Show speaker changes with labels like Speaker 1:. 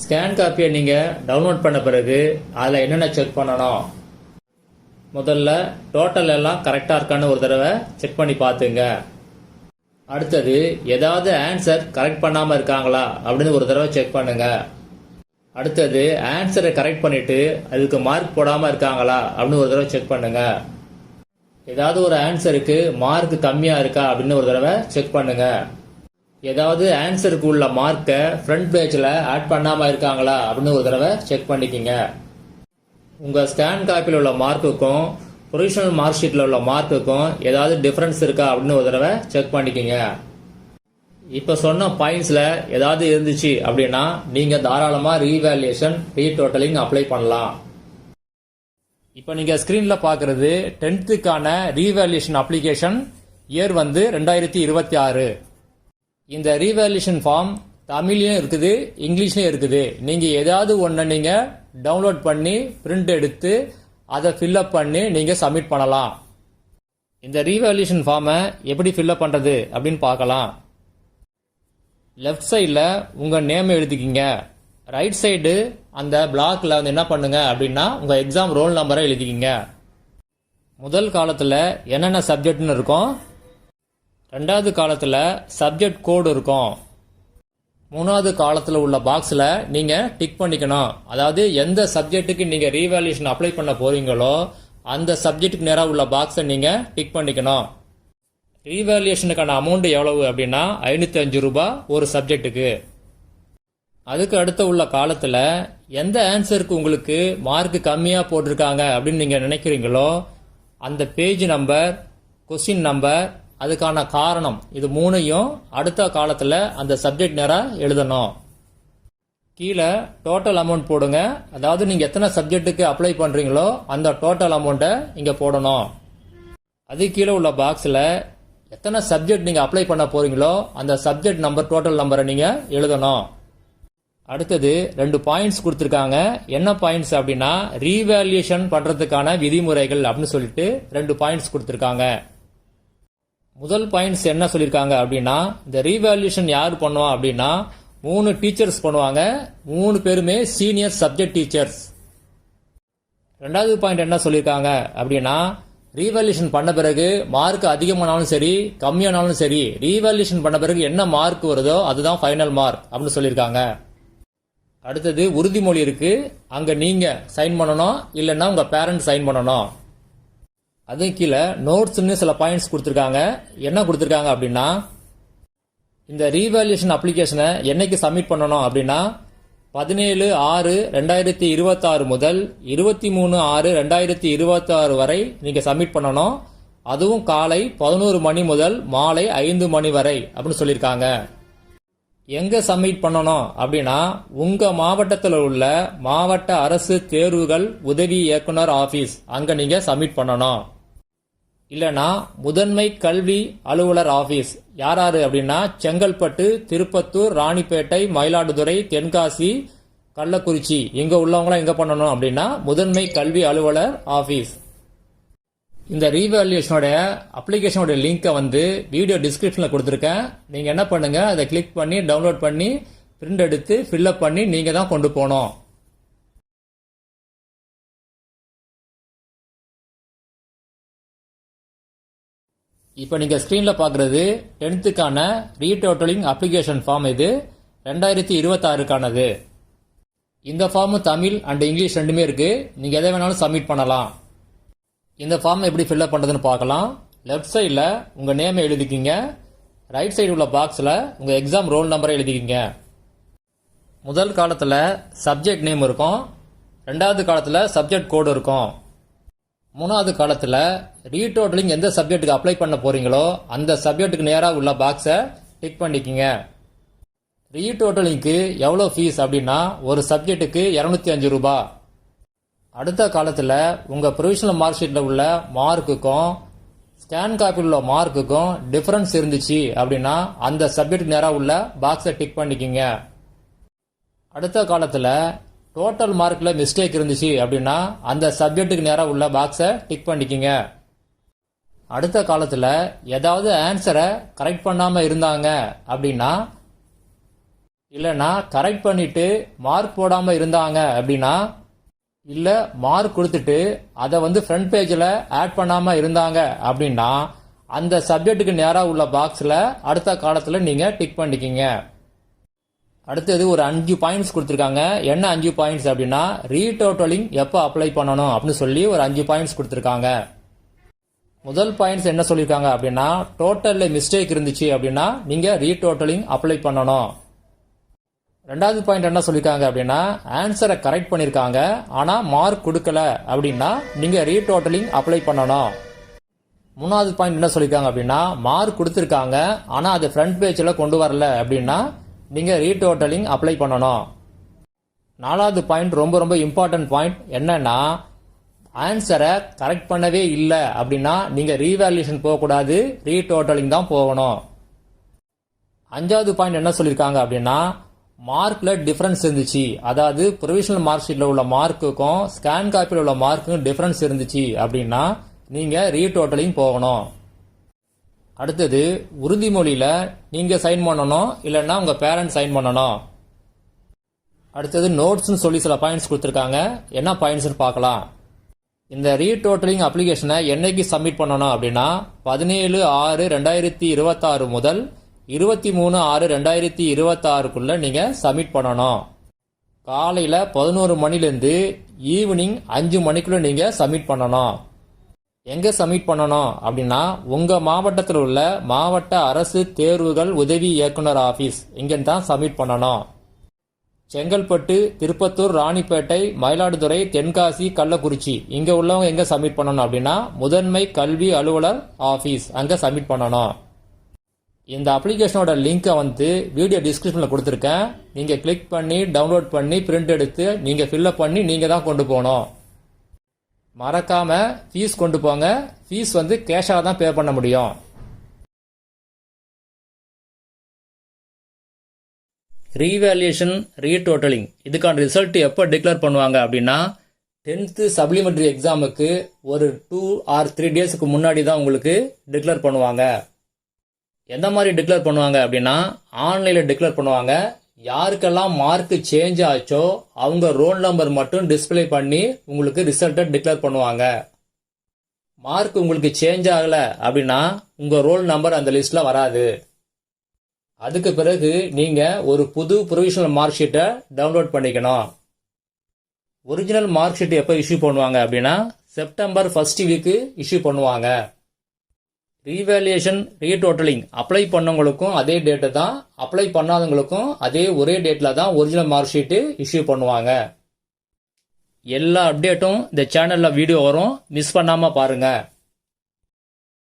Speaker 1: Scan காப்பியை நீங்கள் download பண்ண பிறகு அதில் என்னென்ன செக் பண்ணணும்? முதல்ல டோட்டல் எல்லாம் கரெக்டாக இருக்கான்னு ஒரு தடவை செக் பண்ணி பார்த்துங்க. அடுத்தது ஏதாவது ஆன்சர் கரெக்ட் பண்ணாமல் இருக்காங்களா அப்படின்னு ஒரு தடவை செக் பண்ணுங்க. அடுத்தது ஆன்சரை கரெக்ட் பண்ணிட்டு அதுக்கு மார்க் போடாமல் இருக்காங்களா அப்படின்னு ஒரு தடவை செக் பண்ணுங்க. ஏதாவது ஒரு ஆன்சருக்கு மார்க் கம்மியாக இருக்கா அப்படின்னு ஒரு தடவை செக் பண்ணுங்க. ஏதாவது ஆன்சருக்கு உள்ள மார்க்கை ஃப்ரண்ட் பேஜில் ஆட் பண்ணாமல் இருக்காங்களா அப்படின்னு ஒரு தடவை செக் பண்ணிக்கிங்க. உங்கள் ஸ்கேன் காப்பியில் உள்ள மார்க்குக்கும் ப்ரொவிஷனல் மார்க் ஷீட்டில் உள்ள மார்க்குக்கும் ஏதாவது டிஃப்ரென்ஸ் இருக்கா அப்படின்னு ஒரு தடவை செக் பண்ணிக்கிங்க. இப்போ சொன்ன பாயிண்ட்ஸில் ஏதாவது இருந்துச்சு அப்படின்னா நீங்கள் தாராளமாக ரீவேல்யூஷன் ரீடோட்டலிங் அப்ளை பண்ணலாம். இப்போ நீங்கள் ஸ்க்ரீனில் பார்க்குறது 10th ரீவேல்யூஷன் அப்ளிகேஷன் இயர் 2026. இந்த ரீவேல்யூஷன் ஃபார்ம் தமிழ்லையும் இருக்குது, இங்கிலீஷ்லையும் இருக்குது. நீங்கள் ஏதாவது ஒன்று நீங்கள் டவுன்லோட் பண்ணி பிரிண்ட் எடுத்து அதை ஃபில்அப் பண்ணி நீங்கள் சப்மிட் பண்ணலாம். இந்த ரீவேல்யூஷன் ஃபார்மை எப்படி ஃபில்அப் பண்ணுறது அப்படின்னு பார்க்கலாம். லெஃப்ட் சைடில் உங்கள் நேம் எழுதிக்கிங்க. ரைட் சைடு அந்த பிளாக்ல என்ன பண்ணுங்க அப்படின்னா உங்கள் எக்ஸாம் ரோல் நம்பரை எழுதிக்கிங்க. முதல் காலத்தில் என்னென்ன சப்ஜெக்ட்னு இருக்கும், ரெண்டாவது காலத்தில் சப்ஜெக்ட் கோடு இருக்கும், மூணாவது காலத்தில் உள்ள பாக்ஸில் நீங்கள் டிக் பண்ணிக்கணும். அதாவது எந்த சப்ஜெக்ட்டுக்கு நீங்கள் ரீவேல்யூஷன் அப்ளை பண்ண போறீங்களோ அந்த சப்ஜெக்ட்டுக்கு நேராக உள்ள பாக்ஸை நீங்கள் டிக் பண்ணிக்கணும். ரீவேல்யூஷனுக்கான அமௌண்ட் எவ்வளவு அப்படின்னா 505 ரூபாய் ஒரு சப்ஜெக்ட்டுக்கு. அதுக்கு அடுத்த உள்ள காலத்தில் எந்த ஆன்சருக்கு உங்களுக்கு மார்க் கம்மியாக போட்டிருக்காங்க அப்படின்னு நீங்கள் நினைக்கிறீங்களோ அந்த பேஜ் நம்பர், கொஸ்டின் நம்பர், அதுக்கான காரணம், இது மூணையும் அடுத்த காலத்தில் அந்த சப்ஜெக்ட் நேராக எழுதணும். கீழே டோட்டல் அமௌண்ட் போடுங்க. அதாவது நீங்கள் எத்தனை சப்ஜெக்ட்டுக்கு அப்ளை பண்ணுறீங்களோ அந்த டோட்டல் அமௌண்ட்டை இங்கே போடணும். அது கீழே உள்ள பாக்ஸில் எத்தனை சப்ஜெக்ட் நீங்கள் அப்ளை பண்ண போறீங்களோ அந்த சப்ஜெக்ட் நம்பர், டோட்டல் நம்பரை நீங்கள் எழுதணும். அடுத்தது 2 பாயிண்ட்ஸ் கொடுத்துருக்காங்க. என்ன பாயிண்ட்ஸ் அப்படின்னா ரீவேல்யூஷன் பண்ணுறதுக்கான விதிமுறைகள் அப்படின்னு சொல்லிட்டு 2 பாயிண்ட்ஸ் கொடுத்துருக்காங்க. முதல் பாயிண்ட்ஸ் என்ன சொல்லியிருக்காங்க அப்படின்னா இந்த ரீவேல்யூஷன் யார் பண்ணுவா அப்படின்னா 3 டீச்சர்ஸ் பண்ணுவாங்க. 3 பேருமே சீனியர் சப்ஜெக்ட் டீச்சர்ஸ். ரெண்டாவது பாயிண்ட் என்ன சொல்லியிருக்காங்க அப்படின்னா ரீவேல்யூஷன் பண்ண பிறகு மார்க் அதிகமானாலும் சரி கம்மியானாலும் சரி ரீவேல்யூஷன் பண்ண பிறகு என்ன மார்க் வருதோ அதுதான் ஃபைனல் மார்க் அப்படின்னு சொல்லியிருக்காங்க. அடுத்தது உறுதிமொழி இருக்கு. அங்க நீங்க சைன் பண்ணணும், இல்லைன்னா உங்க பேரண்ட் சைன் பண்ணணும். அது கீழே நோட்ஸ்னு சில பாயிண்ட்ஸ் கொடுத்துருக்காங்க. என்ன கொடுத்துருக்காங்க அப்படின்னா இந்த ரீவேல்யூஷன் அப்ளிகேஷனை என்னைக்கு சப்மிட் பண்ணணும் அப்படின்னா 17/6/2026 முதல் 23/6/2026 வரை நீங்க சப்மிட் பண்ணணும். அதுவும் காலை 11 மணி முதல் மாலை 5 மணி வரை அப்படின்னு சொல்லியிருக்காங்க. எங்க சப்மிட் பண்ணணும் அப்படின்னா உங்க மாவட்டத்தில் உள்ள மாவட்ட அரசு தேர்வுகள் உதவி இயக்குனர் ஆபீஸ், அங்க நீங்க சப்மிட் பண்ணணும். இல்லனா முதன்மை கல்வி அலுவலர் ஆபீஸ் யாராரு அப்படின்னா செங்கல்பட்டு, திருப்பத்தூர், ராணிப்பேட்டை, மயிலாடுதுறை, தென்காசி, கள்ளக்குறிச்சி இங்க உள்ளவங்களாம் எங்க பண்ணணும் அப்படின்னா முதன்மை கல்வி அலுவலர் ஆபீஸ். இந்த ரீவேல்யூஷனோட அப்ளிகேஷனோட லிங்கை வீடியோ டிஸ்கிரிப்ஷன்ல கொடுத்துருக்கேன். நீங்க என்ன பண்ணுங்க, அதை கிளிக் பண்ணி டவுன்லோட் பண்ணி பிரிண்ட் எடுத்து ஃபில்அப் பண்ணி நீங்க தான் கொண்டு போகணும். இப்போ நீங்க ஸ்கிரீன்ல பாக்குறது 10th ரீடோட்டலிங் அப்ளிகேஷன் ஃபார்ம். இது 2026க்கானது. இந்த ஃபார்ம் தமிழ் அண்ட் இங்கிலீஷ் ரெண்டுமே இருக்கு. நீங்க எதை வேணாலும் சப்மிட் பண்ணலாம். இந்த ஃபார்ம் எப்படி ஃபில்அப் பண்றதுன்னு பார்க்கலாம். லெஃப்ட் சைடில் உங்க நேம் எழுதிக்கிங்க. ரைட் சைடு உள்ள பாக்ஸில் உங்க எக்ஸாம் ரோல் நம்பரை எழுதிக்கிங்க. முதல் காலத்தில் சப்ஜெக்ட் நேம் இருக்கும், ரெண்டாவது காலத்தில் சப்ஜெக்ட் கோடு இருக்கும், மூணாவது காலத்தில் ரீடோட்டலிங் எந்த சப்ஜெக்ட்டுக்கு அப்ளை பண்ண போறீங்களோ அந்த சப்ஜெக்ட்டுக்கு நேராக உள்ள பாக்ஸை டிக் பண்ணிக்கிங்க. ரீடோட்டலிங்க்கு எவ்வளோ ஃபீஸ் அப்படின்னா ஒரு சப்ஜெக்ட்டுக்கு 205 ரூபாய். அடுத்த காலத்தில் உங்கள் ப்ரொவிஷனல் மார்க் ஷீட்டில் உள்ள மார்க்குக்கும் ஸ்கேன் காப்பியில் உள்ள மார்க்குக்கும் டிஃபரன்ஸ் இருந்துச்சு அப்படின்னா அந்த சப்ஜெக்ட்டுக்கு நேராக உள்ள பாக்ஸை டிக் பண்ணிக்கிங்க. அடுத்த காலத்தில் டோட்டல் மார்க்கில் மிஸ்டேக் இருந்துச்சு அப்படின்னா அந்த சப்ஜெக்ட்டுக்கு நேராக உள்ள பாக்ஸை டிக் பண்ணிக்கிங்க. அடுத்த காலத்தில் ஏதாவது ஆன்சரை கரெக்ட் பண்ணாமல் இருந்தாங்க அப்படின்னா இல்லைன்னா கரெக்ட் பண்ணிட்டு மார்க் போடாமல் இருந்தாங்க அப்படின்னா, இல்லை மார்க் கொடுத்துட்டு அதை ஃப்ரண்ட் பேஜில் ஆட் பண்ணாமல் இருந்தாங்க அப்படின்னா, அந்த சப்ஜெக்ட்டுக்கு நேராக உள்ள பாக்ஸில் அடுத்த காலத்தில் நீங்கள் டிக் பண்ணிக்கிங்க. அடுத்தது ஒரு 5 பாயிண்ட்ஸ் கொடுத்துருக்காங்க. என்ன 5 பாயிண்ட்ஸ் அப்படின்னா, ரீடோட்டலிங் எப்போ அப்ளை பண்ணணும் அப்படின்னு சொல்லி ஒரு 5 பாயிண்ட்ஸ் கொடுத்துருக்காங்க. முதல் பாயிண்ட்ஸ் என்ன சொல்லியிருக்காங்க அப்படின்னா, டோட்டலில் மிஸ்டேக் இருந்துச்சு அப்படின்னா நீங்கள் ரீடோட்டலிங் அப்ளை பண்ணணும். ரெண்டாவது பாயிண்ட் என்ன சொல்லியிருக்காங்க அப்படின்னா, ஆன்சரை கரெக்ட் பண்ணியிருக்காங்க ஆனால் மார்க் கொடுக்கல அப்படின்னா நீங்கள் ரீடோட்டலிங் அப்ளை பண்ணணும். மூணாவது பாயிண்ட் என்ன சொல்லியிருக்காங்க அப்படின்னா, மார்க் கொடுத்துருக்காங்க ஆனால் அது ஃப்ரண்ட் பேஜில் கொண்டு வரல அப்படின்னா நீங்கள் ரீடோட்டலிங் அப்ளை பண்ணணும். நாலாவது பாயிண்ட் ரொம்ப ரொம்ப இம்பார்ட்டன்ட் பாயிண்ட் என்னன்னா, ஆன்சரை கரெக்ட் பண்ணவே இல்லை அப்படின்னா நீங்கள் ரீவேல்யூஷன் போகக்கூடாது, ரீடோட்டலிங் தான் போகணும். அஞ்சாவது பாயிண்ட் என்ன சொல்லியிருக்காங்க அப்படின்னா, மார்க்கில் டிஃபரன்ஸ் இருந்துச்சு, அதாவது ப்ரொவிஷனல் மார்க் ஷீட்டில் உள்ள மார்க்குக்கும் ஸ்கேன் காப்பியில் உள்ள மார்க்குக்கும் டிஃபரன்ஸ் இருந்துச்சு அப்படின்னா நீங்கள் ரீடோட்டலிங் போகணும். அடுத்தது உறுதிமொழியில் நீங்கள் சைன் பண்ணணும், இல்லைன்னா உங்கள் பேரண்ட்ஸ் சைன் பண்ணணும். அடுத்தது நோட்ஸ்னு சொல்லி சில பாயிண்ட்ஸ் கொடுத்துருக்காங்க. என்ன பாயிண்ட்ஸ்னு பார்க்கலாம். இந்த ரீடோட்டலிங் அப்ளிகேஷனை என்னைக்கு சப்மிட் பண்ணணும் அப்படின்னா, 17/6/2026 முதல் 23/6/2026 நீங்கள் சப்மிட் பண்ணணும். காலையில் 11 மணிலேருந்து ஈவினிங் 5 மணிக்குள்ளே நீங்கள் சப்மிட் பண்ணணும். எங்கே சப்மிட் பண்ணணும் அப்படின்னா, உங்கள் மாவட்டத்தில் உள்ள மாவட்ட அரசு தேர்வுகள் உதவி இயக்குனர் ஆஃபீஸ் இங்கே தான் சப்மிட் பண்ணணும். செங்கல்பட்டு, திருப்பத்தூர், ராணிப்பேட்டை, மயிலாடுதுறை, தென்காசி, கள்ளக்குறிச்சி இங்கே உள்ளவங்க எங்கே சப்மிட் பண்ணணும் அப்படின்னா, முதன்மை கல்வி அலுவலர் ஆஃபீஸ் அங்கே சப்மிட் பண்ணணும். இந்த அப்ளிகேஷனோட லிங்கை வீடியோ டிஸ்கிரிப்ஷனில் கொடுத்துருக்கேன். நீங்கள் கிளிக் பண்ணி டவுன்லோட் பண்ணி பிரிண்ட் எடுத்து நீங்கள் ஃபில்அப் பண்ணி நீங்கள் தான் கொண்டு போகணும். மறக்காம ஃபீஸ் கொண்டு போங்க. ஃபீஸ் கேஷாக தான் பே பண்ண முடியும். ரீவேல்யூஷன் ரீடோட்டலிங் இதுக்கான ரிசல்ட் எப்போ டிக்ளேர் பண்ணுவாங்க அப்படின்னா, 10th சப்ளிமெண்ட்ரி எக்ஸாமுக்கு ஒரு 2 or 3 டேஸ்க்கு முன்னாடி தான் உங்களுக்கு டிக்ளேர் பண்ணுவாங்க. எந்த மாதிரி டிக்ளேர் பண்ணுவாங்க அப்படின்னா, ஆன்லைனில் டிக்ளேர் பண்ணுவாங்க. யாருக்கெல்லாம் மார்க் சேஞ்ச் ஆச்சோ அவங்க ரோல் நம்பர் மட்டும் டிஸ்பிளே பண்ணி உங்களுக்கு ரிசல்ட்டை டிக்ளேர் பண்ணுவாங்க. மார்க் உங்களுக்கு சேஞ்ச் ஆகல அப்படின்னா உங்கள் ரோல் நம்பர் அந்த லிஸ்ட்டில் வராது. அதுக்கு பிறகு நீங்கள் ஒரு புது ப்ரொவிஷனல் மார்க் ஷீட்டை டவுன்லோட் பண்ணிக்கணும். ஒரிஜினல் மார்க் ஷீட் எப்போ இஷ்யூ பண்ணுவாங்க அப்படின்னா, செப்டம்பர் 1st வீக்கு இஷ்யூ பண்ணுவாங்க. ரீவேல்யூஷன் ரீடோட்டலிங் அப்ளை பண்ணவங்களுக்கும் அதே டேட்டு தான், அப்ளை பண்ணாதவங்களுக்கும் அதே ஒரே டேட்டில் தான் ஒரிஜினல் மார்க் ஷீட்டு இஷ்யூ பண்ணுவாங்க. எல்லா அப்டேட்டும் இந்த சேனலில் வீடியோ வரும், மிஸ் பண்ணாமல் பாருங்கள்.